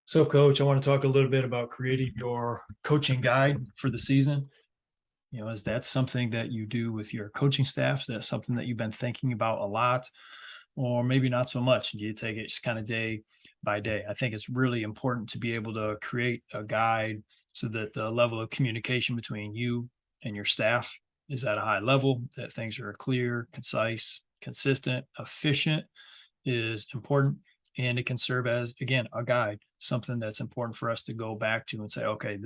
So, Coach, I want to talk a little bit about creating your coaching guide for the season. Is that something that you do with your coaching staff? Is that something that you've been thinking about a lot, or maybe not so much? Do you take it just kind of day by day? I think it's really important to be able to create a guide so that the level of communication between you and your staff is at a high level, that things are clear, concise, consistent, efficient is important, and it can serve as, again, a guide, something that's important for us to go back to and say, okay,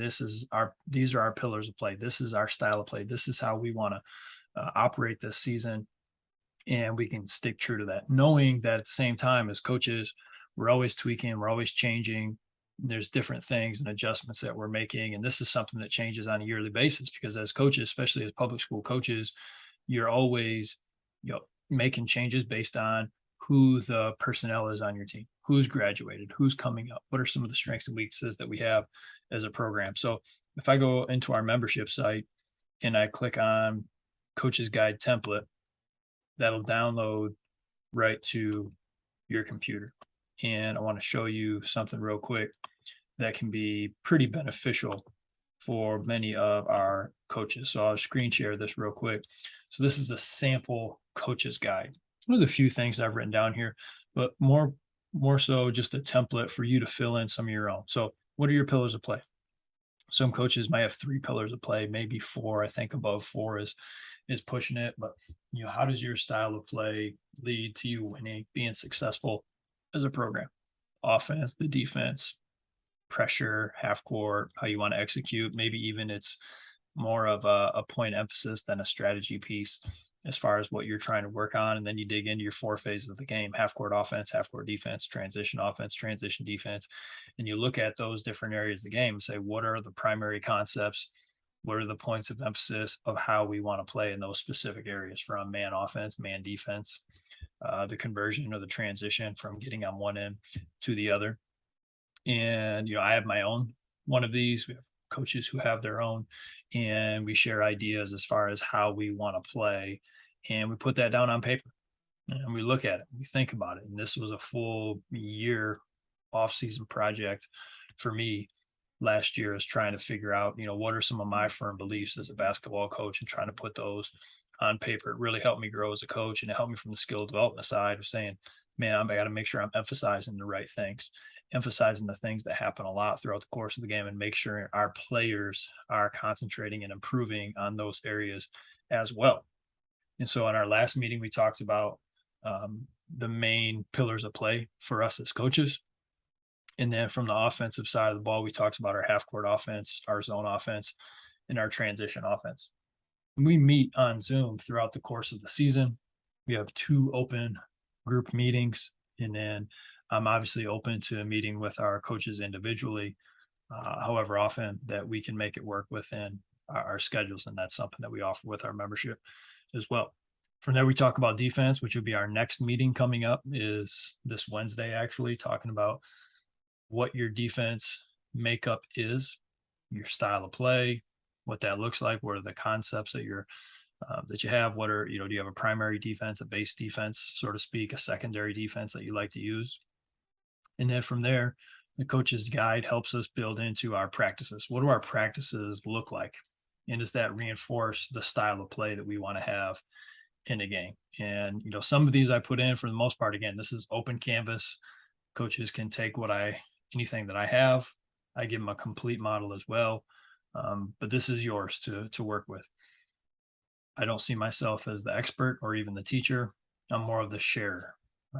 these are our pillars of play, this is our style of play, this is how we want to operate this season, and we can stick true to that, knowing that at the same time as coaches, we're always tweaking, we're always changing. There's different things and adjustments that we're making, and this is something that changes on a yearly basis, because as coaches, especially as public school coaches, you're always, making changes based on who the personnel is on your team, who's graduated, who's coming up, what are some of the strengths and weaknesses that we have as a program. So if I go into our membership site and I click on coach's guide template, that'll download right to your computer. And I want to show you something real quick that can be pretty beneficial for many of our coaches. So I'll screen share this real quick. So this is a sample coach's guide. One of the few things I've written down here, but more so just a template for you to fill in some of your own. So what are your pillars of play? Some coaches might have three pillars of play, maybe four. I think above four is pushing it. But how does your style of play lead to you winning, being successful as a program? Offense, the defense, pressure, half court, how you want to execute. Maybe even it's more of a point emphasis than a strategy piece as far as what you're trying to work on. And then you dig into your four phases of the game: half court offense, half court defense, offense, transition defense. And you look at those different areas of the game and say, what are the primary concepts? What are the points of emphasis of how we want to play in those specific areas, from man offense, man defense, the conversion or the transition from getting on one end to the other. And I have my own one of these. We have coaches who have their own, and we share ideas as far as how we want to play, and we put that down on paper and we look at it, we think about it. And this was a full year off-season project for me last year, is trying to figure out, what are some of my firm beliefs as a basketball coach, and trying to put those on paper. It really helped me grow as a coach, and it helped me from the skill development side of saying, man, I got to make sure I'm emphasizing the right things, emphasizing the things that happen a lot throughout the course of the game, and make sure our players are concentrating and improving on those areas as well. And so in our last meeting, we talked about the main pillars of play for us as coaches. And then from the offensive side of the ball, we talked about our half court offense, our zone offense, and our transition offense. We meet on Zoom throughout the course of the season. We have two open group meetings, and then I'm obviously open to meeting with our coaches individually, however often that we can make it work within our schedules. And that's something that we offer with our membership as well. From there, we talk about defense, which would be our next meeting coming up, is this Wednesday, actually, talking about what your defense makeup is, your style of play, what that looks like, what are the concepts that you have, what are, do you have a primary defense, a base defense, so to speak, a secondary defense that you like to use? And then from there, the coach's guide helps us build into our practices. What do our practices look like? And does that reinforce the style of play that we want to have in a game? And, some of these I put in, for the most part, again, this is open canvas. Coaches can take anything that I have. I give them a complete model as well. But this is yours to work with. I don't see myself as the expert or even the teacher. I'm more of the sharer.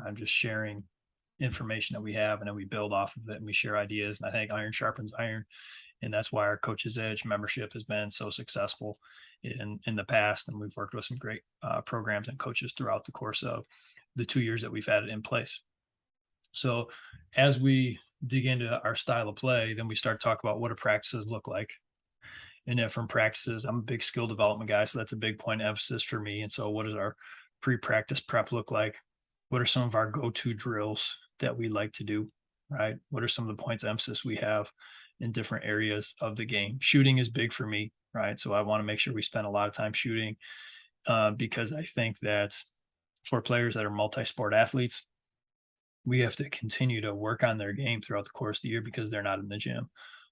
I'm just sharing information that we have, and then we build off of it and we share ideas. And I think iron sharpens iron. And that's why our Coach's Edge membership has been so successful in the past. And we've worked with some great programs and coaches throughout the course of the 2 years that we've had it in place. So as we dig into our style of play, then we start to talk about what do practices look like. And then from practices, I'm a big skill development guy, so that's a big point of emphasis for me. And so what does our pre-practice prep look like? What are some of our go-to drills that we like to do, right? What are some of the points of emphasis we have in different areas of the game? Shooting is big for me, right? So I want to make sure we spend a lot of time shooting, because I think that for players that are multi-sport athletes, we have to continue to work on their game throughout the course of the year because they're not in the gym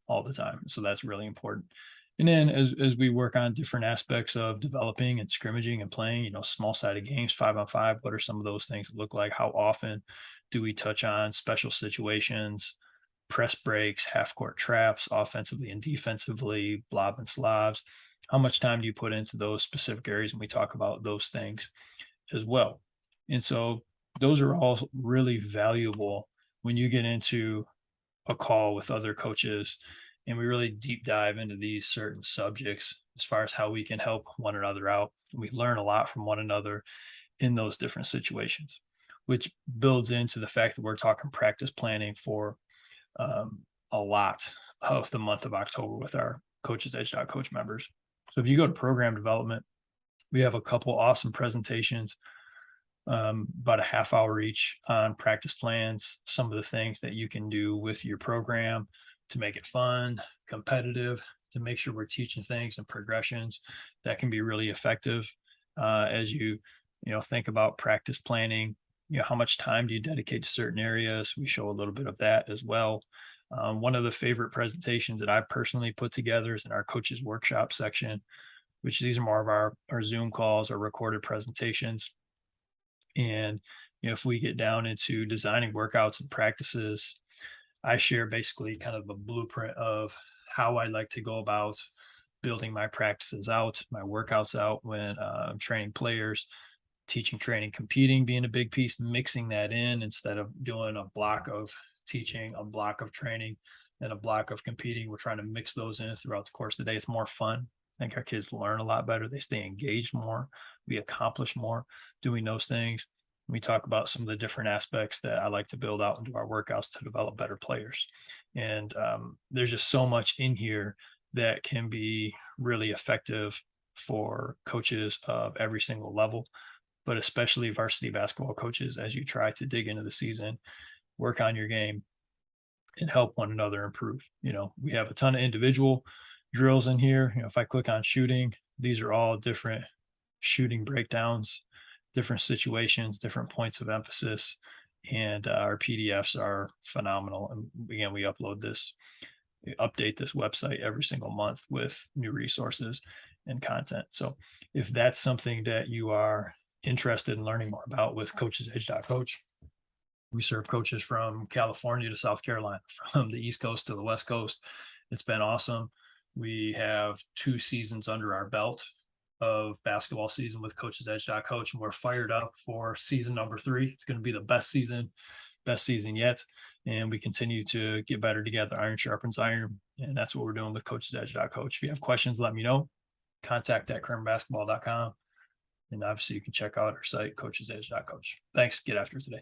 all the time. So that's really important. And then as we work on different aspects of developing and scrimmaging and playing, small sided games, 5-on-5, what are some of those things look like? How often do we touch on special situations, press breaks, half court traps, offensively and defensively, blob and slobs? How much time do you put into those specific areas? And we talk about those things as well. And so those are all really valuable when you get into a call with other coaches and we really deep dive into these certain subjects as far as how we can help one another out. We learn a lot from one another in those different situations, which builds into the fact that we're talking practice planning for a lot of the month of October with our coachsedge.coach members. So if you go to program development, we have a couple awesome presentations, about a half hour each on practice plans, some of the things that you can do with your program to make it fun, competitive, to make sure we're teaching things and progressions that can be really effective as you think about practice planning. How much time do you dedicate to certain areas? We show a little bit of that as well. One of the favorite presentations that I personally put together is in our coaches workshop section, which these are more of our Zoom calls or recorded presentations. And if we get down into designing workouts and practices, I share basically kind of a blueprint of how I like to go about building my practices out, my workouts out when I'm training players, teaching, training, competing being a big piece, mixing that in instead of doing a block of teaching, a block of training, and a block of competing. We're trying to mix those in throughout the course of the day. It's more fun. I think our kids learn a lot better. They stay engaged more. We accomplish more doing those things. We talk about some of the different aspects that I like to build out into our workouts to develop better players. And there's just so much in here that can be really effective for coaches of every single level, but especially varsity basketball coaches as you try to dig into the season, work on your game, and help one another improve. We have a ton of individual drills in here. If I click on shooting, these are all different shooting breakdowns, different situations, different points of emphasis. And our PDFs are phenomenal. And again, we update this website every single month with new resources and content. So if that's something that you are interested in learning more about with coachsedge.coach, we serve coaches from California to South Carolina, from the East Coast to the West Coast. It's been awesome. We have 2 seasons under our belt of basketball season with coachsedge.coach, and we're fired up for season number 3. It's going to be the best season yet. And we continue to get better together. Iron sharpens iron. And that's what we're doing with coachsedge.coach. If you have questions, let me know. Contact at currentbasketball.com. And obviously you can check out our site, coachsedge.coach. Thanks. Get after it today.